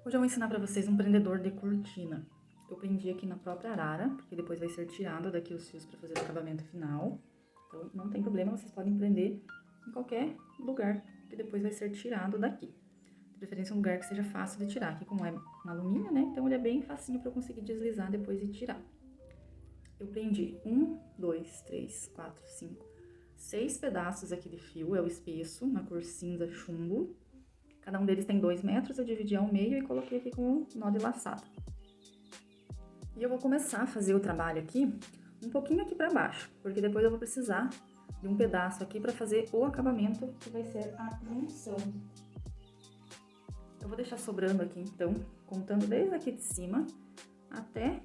Hoje eu vou ensinar pra vocês um prendedor de cortina. Eu prendi aqui na própria arara, porque depois vai ser tirado daqui os fios pra fazer o acabamento final. Então não tem problema, vocês podem prender em qualquer lugar, que depois vai ser tirado daqui. De preferência um lugar que seja fácil de tirar. Aqui como é um alumínio, né, então ele é bem facinho pra eu conseguir deslizar depois e tirar. Eu prendi 1, 2, 3, 4, 5, 6 pedaços aqui de fio, é o espesso, na cor cinza chumbo. Cada um deles tem 2 metros, eu dividi ao meio e coloquei aqui com um nó de laçada. E eu vou começar a fazer o trabalho aqui, um pouquinho aqui pra baixo, porque depois eu vou precisar de um pedaço aqui pra fazer o acabamento, que vai ser a junção. Eu vou deixar sobrando aqui, então, contando desde aqui de cima até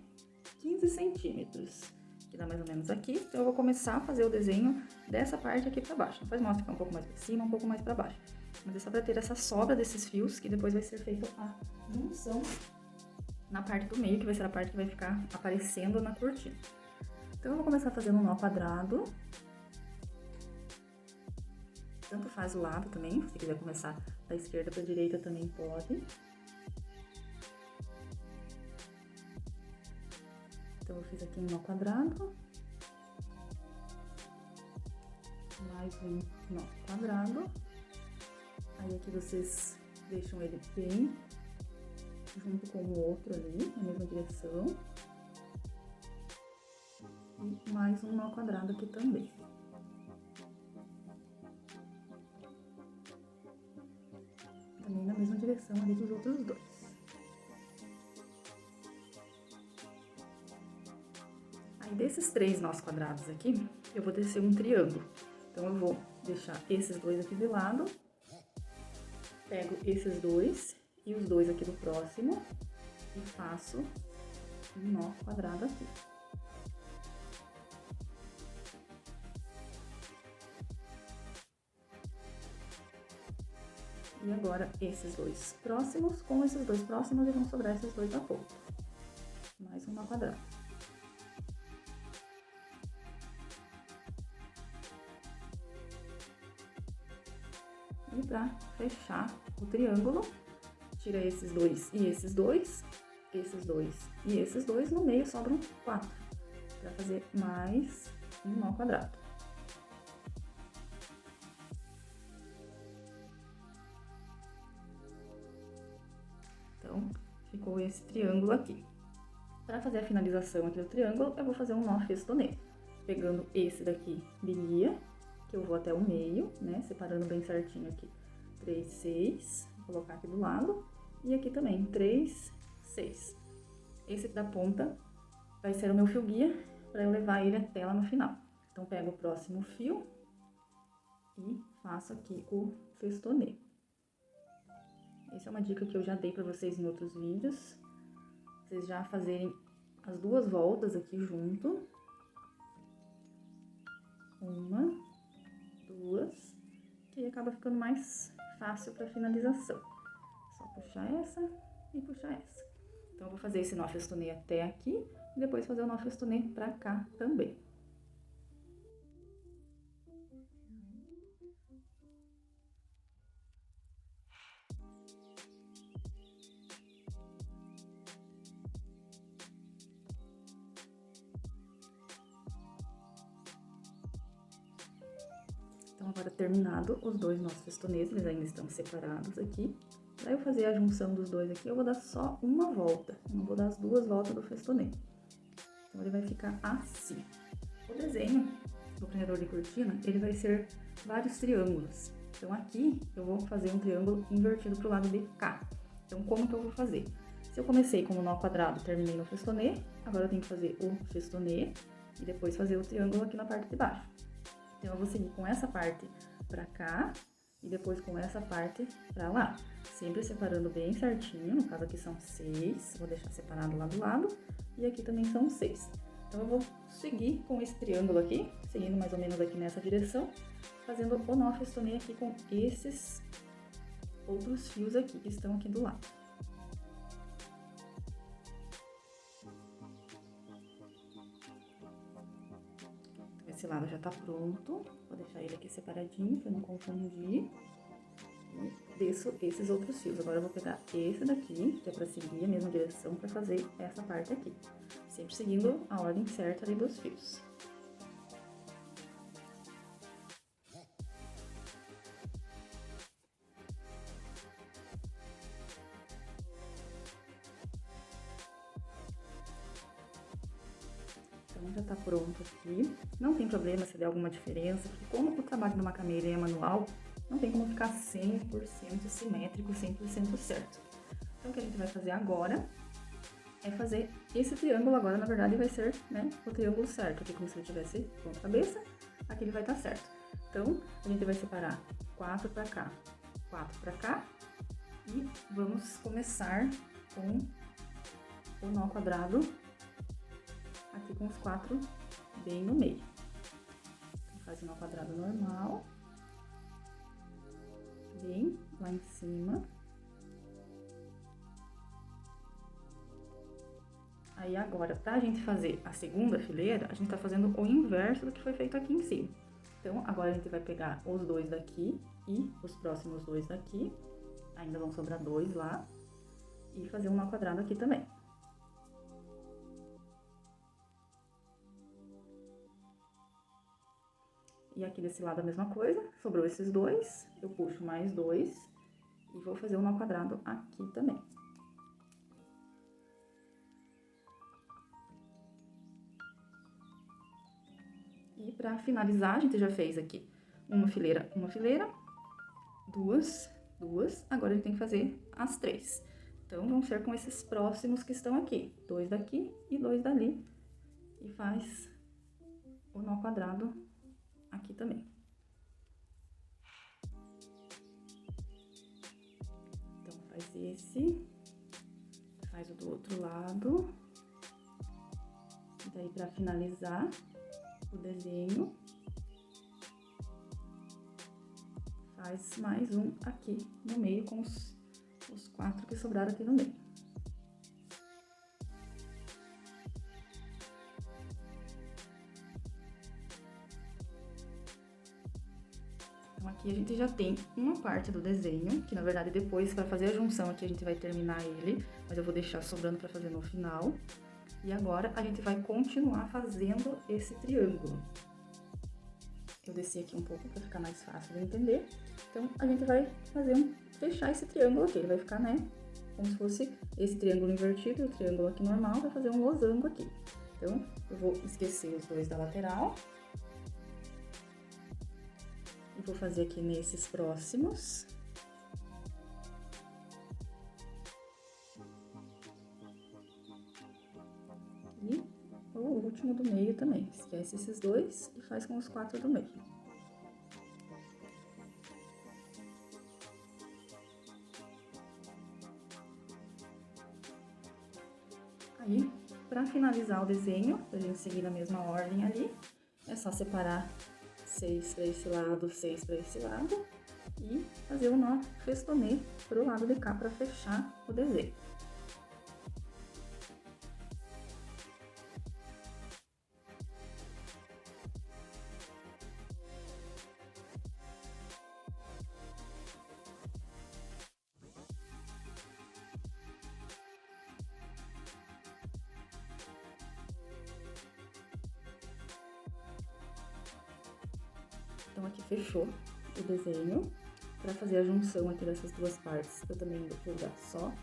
15 centímetros, que dá mais ou menos aqui. Então, eu vou começar a fazer o desenho dessa parte aqui pra baixo. Depois mostra que é um pouco mais pra cima, um pouco mais pra baixo. Mas é só pra ter essa sobra desses fios, que depois vai ser feita a junção na parte do meio, que vai ser a parte que vai ficar aparecendo na cortina. Então, eu vou começar fazendo um nó quadrado. Tanto faz o lado também, se quiser começar da esquerda pra direita também pode. Então, eu fiz aqui um nó quadrado. Mais um nó quadrado. Aí, aqui vocês deixam ele bem junto com o outro ali, na mesma direção. E mais um nó quadrado aqui também. Também na mesma direção ali dos outros dois. Aí, desses 3 nós quadrados aqui, eu vou tecer um triângulo. Então, eu vou deixar esses dois aqui de lado. Pego esses dois e os dois aqui do próximo e faço um nó quadrado aqui. E agora, esses dois próximos, com esses dois próximos, e vão sobrar esses dois a pouco. Mais um nó quadrado. E pra fechar o triângulo, tira esses dois e esses dois, esses dois e esses dois, no meio sobram 4, pra fazer mais um nó quadrado. Então, ficou esse triângulo aqui. Para fazer a finalização aqui do triângulo, eu vou fazer um nó festonê. Pegando esse daqui de guia, que eu vou até o meio, né, separando bem certinho aqui. 3, 6, vou colocar aqui do lado. E aqui também, 3, 6. Esse da ponta vai ser o meu fio guia, para eu levar ele até lá no final. Então, pego o próximo fio e faço aqui o festonê. Essa é uma dica que eu já dei para vocês em outros vídeos. Vocês já fazerem as 2 voltas aqui junto. 1, 2, que aí acaba ficando mais fácil para finalização. Só puxar essa e puxar essa. Então, eu vou fazer esse nó festonê até aqui e depois fazer o nó festonê pra cá também. Então, agora terminado os 2 nós festonês, eles ainda estão separados aqui. Pra eu fazer a junção dos dois aqui, eu vou dar só uma volta, eu não vou dar as 2 voltas do festonê. Então, ele vai ficar assim. O desenho do prendedor de cortina, ele vai ser vários triângulos. Então, aqui eu vou fazer um triângulo invertido pro lado de cá. Então, como que eu vou fazer? Se eu comecei com o nó quadrado, terminei no festonê, agora eu tenho que fazer o festonê e depois fazer o triângulo aqui na parte de baixo. Então, eu vou seguir com essa parte pra cá e depois com essa parte pra lá. Sempre separando bem certinho, no caso aqui são 6, vou deixar separado lá do lado, e aqui também são 6. Então, eu vou seguir com esse triângulo aqui, seguindo mais ou menos aqui nessa direção, fazendo o nó festonê aqui com esses outros fios aqui, que estão aqui do lado. Esse lado já tá pronto, vou deixar ele aqui separadinho pra não confundir. E desço esses outros fios. Agora eu vou pegar esse daqui, que é pra seguir a mesma direção, pra fazer essa parte aqui. Sempre seguindo a ordem certa ali dos fios. Então, já tá pronto aqui. Não tem problema se der alguma diferença, porque como o trabalho do macramê ele é manual, não tem como ficar 100% simétrico, 100% certo. Então, o que a gente vai fazer agora é fazer esse triângulo. Agora, na verdade, vai ser, né, o triângulo certo, aqui como se ele tivesse ponta cabeça, aqui ele vai estar certo. Então, a gente vai separar 4 pra cá, 4 pra cá, e vamos começar com o nó quadrado aqui com os 4 bem no meio. Então, faz o nó quadrado normal, bem lá em cima. Aí agora, pra gente fazer a segunda fileira, a gente tá fazendo o inverso do que foi feito aqui em cima. Então, agora a gente vai pegar os dois daqui e os próximos dois daqui, ainda vão sobrar dois lá, e fazer um nó quadrado aqui também. E aqui desse lado a mesma coisa, sobrou esses dois, eu puxo mais dois e vou fazer um nó quadrado aqui também. E pra finalizar, a gente já fez aqui uma fileira, duas, agora a gente tem que fazer as 3. Então, vão ser com esses próximos que estão aqui, 2 daqui e 2 dali, e faz o nó quadrado aqui também. Então, faz esse, faz o do outro lado, e daí pra finalizar o desenho, faz mais um aqui no meio com os 4 que sobraram aqui no meio. Então, aqui a gente já tem uma parte do desenho, que na verdade depois, para fazer a junção aqui, a gente vai terminar ele, mas eu vou deixar sobrando para fazer no final. E agora, a gente vai continuar fazendo esse triângulo. Eu desci aqui um pouco para ficar mais fácil de entender. Então, a gente vai fechar esse triângulo aqui. Ele vai ficar, né, como se fosse esse triângulo invertido e o triângulo aqui normal, vai fazer um losango aqui. Então, eu vou esquecer os dois da lateral. E vou fazer aqui nesses próximos. E o último do meio também. Esquece esses dois e faz com os 4 do meio. Aí, pra finalizar o desenho, pra gente seguir na mesma ordem ali, é só separar 6 pra esse lado, 6 pra esse lado e fazer o nó festonê pro lado de cá pra fechar o desenho. Então, aqui fechou o desenho. Para fazer a junção aqui dessas duas partes, eu também vou dar só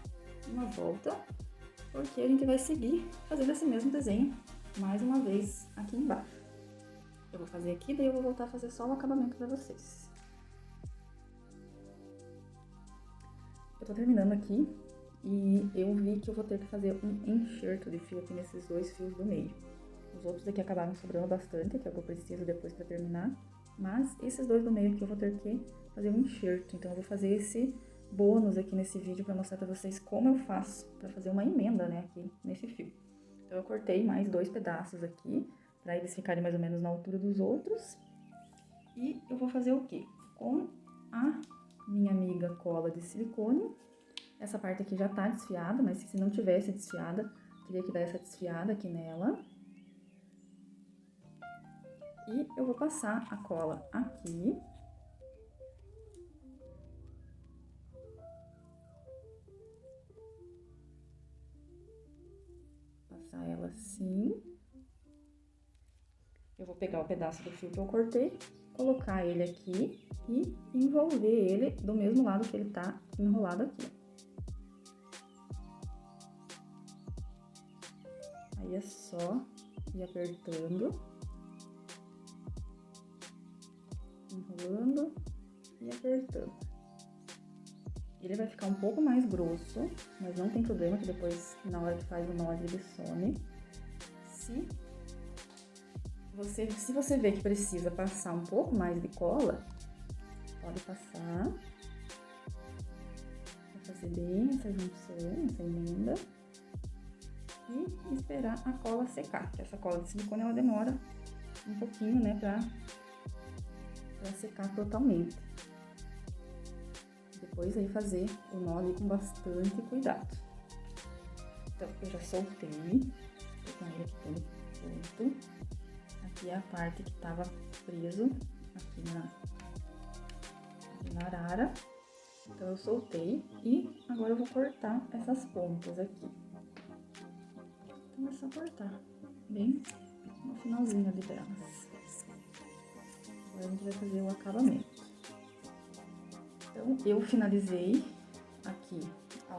uma volta, porque a gente vai seguir fazendo esse mesmo desenho mais uma vez aqui embaixo. Eu vou fazer aqui, daí eu vou voltar a fazer só o acabamento para vocês. Eu tô terminando aqui e eu vi que eu vou ter que fazer um enxerto de fio aqui nesses dois fios do meio. Os outros aqui acabaram sobrando bastante, que é o que eu preciso depois para terminar. Mas esses dois do meio aqui eu vou ter que fazer um enxerto, então eu vou fazer esse bônus aqui nesse vídeo para mostrar para vocês como eu faço para fazer uma emenda, né, aqui nesse fio. Então eu cortei mais 2 pedaços aqui, para eles ficarem mais ou menos na altura dos outros. E eu vou fazer o quê? Com a minha amiga cola de silicone, essa parte aqui já tá desfiada, mas se não tivesse desfiada, teria que dar essa desfiada aqui nela. E eu vou passar a cola aqui. assim. Eu vou pegar o pedaço do fio que eu cortei, colocar ele aqui e envolver ele do mesmo lado que ele tá enrolado aqui. Aí é só ir apertando, enrolando e apertando. Ele vai ficar um pouco mais grosso, mas não tem problema, que depois, na hora que faz o nó, ele some. Se você vê que precisa passar um pouco mais de cola, pode passar. Vai fazer bem essa junção, essa emenda. E esperar a cola secar, porque essa cola de silicone, ela demora um pouquinho, né, pra secar totalmente. Depois aí fazer o nó ali com bastante cuidado. Então, eu já soltei, tô com ele aqui todo solto. Aqui é a parte que tava preso aqui na arara. Então, eu soltei e agora eu vou cortar essas pontas aqui. Então, é só cortar bem no finalzinho ali delas. Agora a gente vai fazer o acabamento. Então, eu finalizei aqui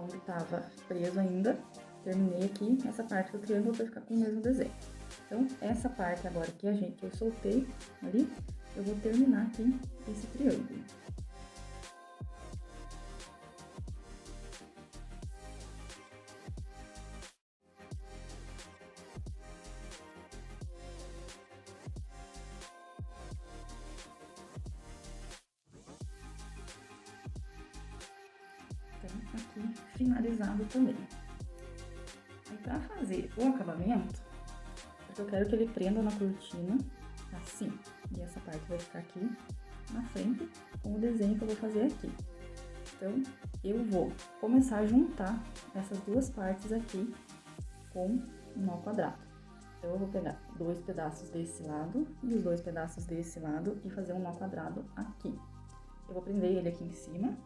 onde tava preso ainda, terminei aqui essa parte do triângulo para ficar com o mesmo desenho. Então, essa parte agora que eu soltei ali, eu vou terminar aqui esse triângulo. Então, aqui finalizado também. Aí, pra fazer o acabamento, porque eu quero que ele prenda na cortina, assim. E essa parte vai ficar aqui na frente, com o desenho que eu vou fazer aqui. Então, eu vou começar a juntar essas duas partes aqui com um nó quadrado. Então, eu vou pegar 2 pedaços desse lado e os 2 pedaços desse lado e fazer um nó quadrado aqui. Eu vou prender ele aqui em cima.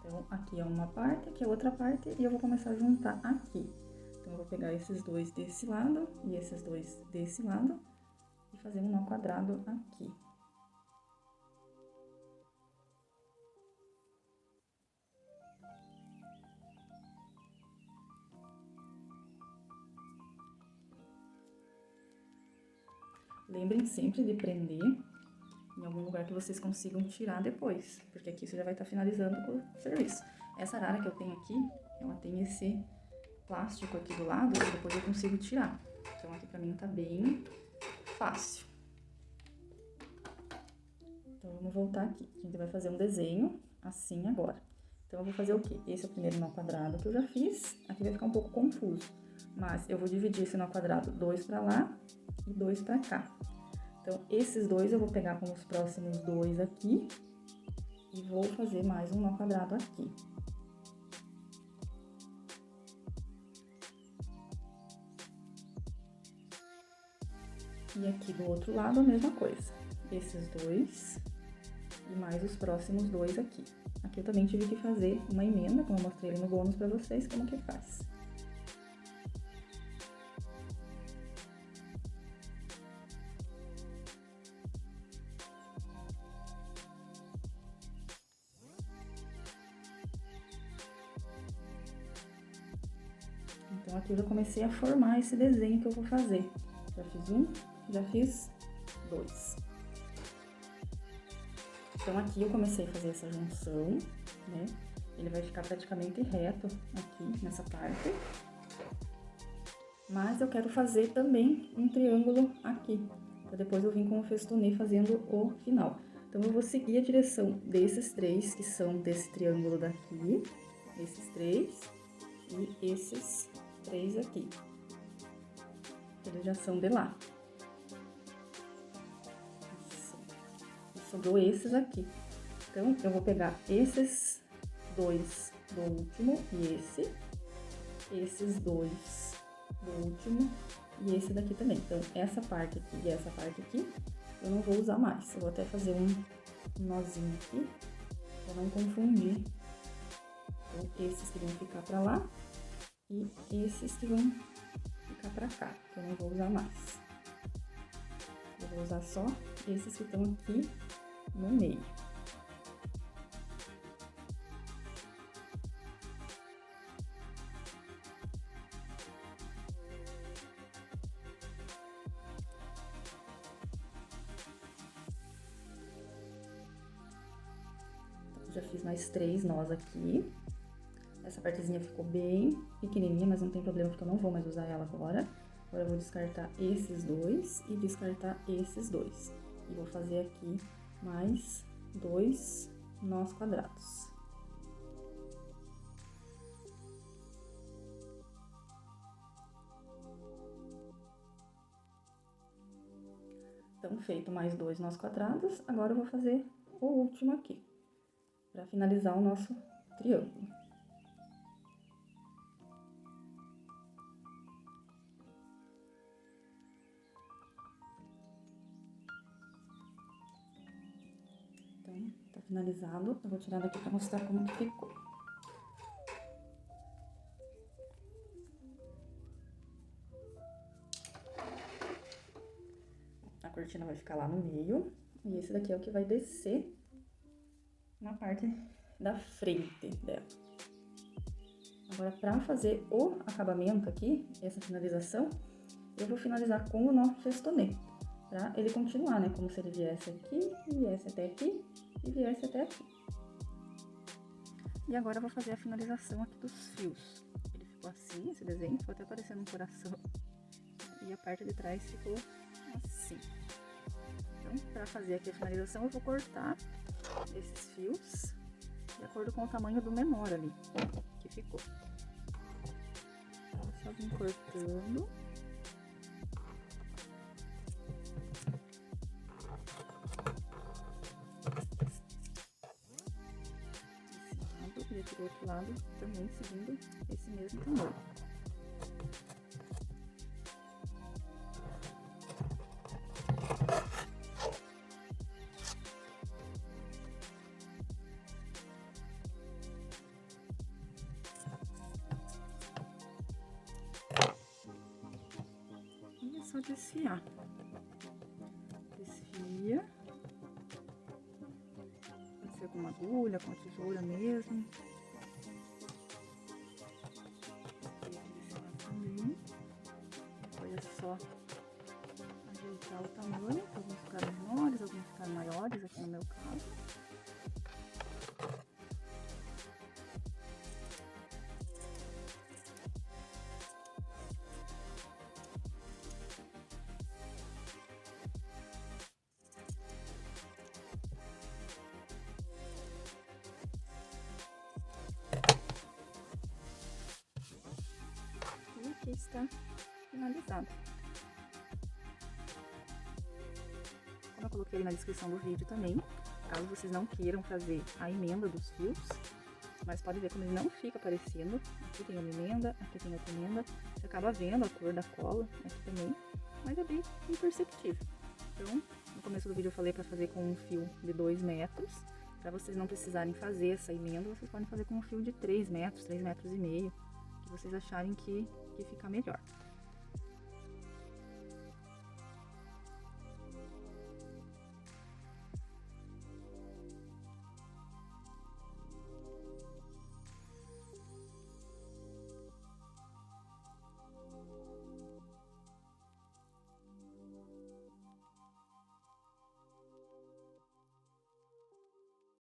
Então, aqui é uma parte, aqui é outra parte, e eu vou começar a juntar aqui. Então, eu vou pegar esses 2 desse lado e esses 2 desse lado e fazer um nó quadrado aqui. Lembrem sempre de prender em algum lugar que vocês consigam tirar depois, porque aqui você já vai estar finalizando o serviço. Essa arara que eu tenho aqui, ela tem esse plástico aqui do lado, e depois eu consigo tirar. Então, aqui pra mim tá bem fácil. Então, vamos voltar aqui. A gente vai fazer um desenho assim agora. Então, eu vou fazer o quê? Esse é o primeiro nó quadrado que eu já fiz. Aqui vai ficar um pouco confuso, mas eu vou dividir esse nó quadrado 2 pra lá e 2 pra cá. Então, esses 2 eu vou pegar com os próximos 2 aqui e vou fazer mais um nó quadrado aqui. E aqui do outro lado a mesma coisa. Esses 2 e mais os próximos 2 aqui. Aqui eu também tive que fazer uma emenda, como eu mostrei ali no bônus pra vocês, como que faz. Então, aqui eu já comecei a formar esse desenho que eu vou fazer. Já fiz um, já fiz 2. Então, aqui eu comecei a fazer essa junção, né? Ele vai ficar praticamente reto aqui nessa parte. Mas eu quero fazer também um triângulo aqui, pra depois eu vir com o festonê fazendo o final. Então, eu vou seguir a direção desses 3, que são desse triângulo daqui, esses 3 e esses 3 aqui. Eles já são de lá. E sobrou esses aqui. Então, eu vou pegar esses 2 do último e esses 2 do último e esse daqui também. Então, essa parte aqui e essa parte aqui, eu não vou usar mais. Eu vou até fazer um nozinho aqui, pra não confundir. Então, esses que vão ficar pra lá e esses que vão ficar pra cá, que eu não vou usar mais. Eu vou usar só esses que estão aqui no meio. Já fiz mais 3 nós aqui. Essa partezinha ficou bem pequenininha, mas não tem problema porque eu não vou mais usar ela agora. Agora eu vou descartar esses dois e descartar esses dois. E vou fazer aqui mais 2 nós quadrados. Então, feito mais 2 nós quadrados, agora eu vou fazer o último aqui, para finalizar o nosso triângulo. Então, tá finalizado. Eu vou tirar daqui para mostrar como que ficou. A cortina vai ficar lá no meio, e esse daqui é o que vai descer na parte da frente dela. Agora, para fazer o acabamento aqui, essa finalização, eu vou finalizar com o nó festonê, pra ele continuar, né? Como se ele viesse aqui, e viesse até aqui, e viesse até aqui. E agora eu vou fazer a finalização aqui dos fios. Ele ficou assim, esse desenho, ficou até parecendo um coração. E a parte de trás ficou assim. Então, para fazer aqui a finalização, eu vou cortar esses fios de acordo com o tamanho do menor ali, que ficou. Então, só vim cortando. Esse lado e aqui do outro lado também seguindo esse mesmo tamanho. Só desfiar. Desfia. Pode ser com uma agulha, com a tesoura mesmo. Também. Depois é só ajeitar o tamanho. Alguns ficaram menores, alguns ficaram maiores, aqui no meu caso. Aqui está finalizado. Como eu coloquei na descrição do vídeo também, caso vocês não queiram fazer a emenda dos fios, mas pode ver como ele não fica aparecendo. Aqui tem uma emenda, aqui tem outra emenda. Você acaba vendo a cor da cola aqui também, mas é bem imperceptível. Então, no começo do vídeo eu falei para fazer com um fio de 2 metros. Para vocês não precisarem fazer essa emenda, vocês podem fazer com um fio de 3 metros, 3,5 metros, que vocês acharem que fica melhor.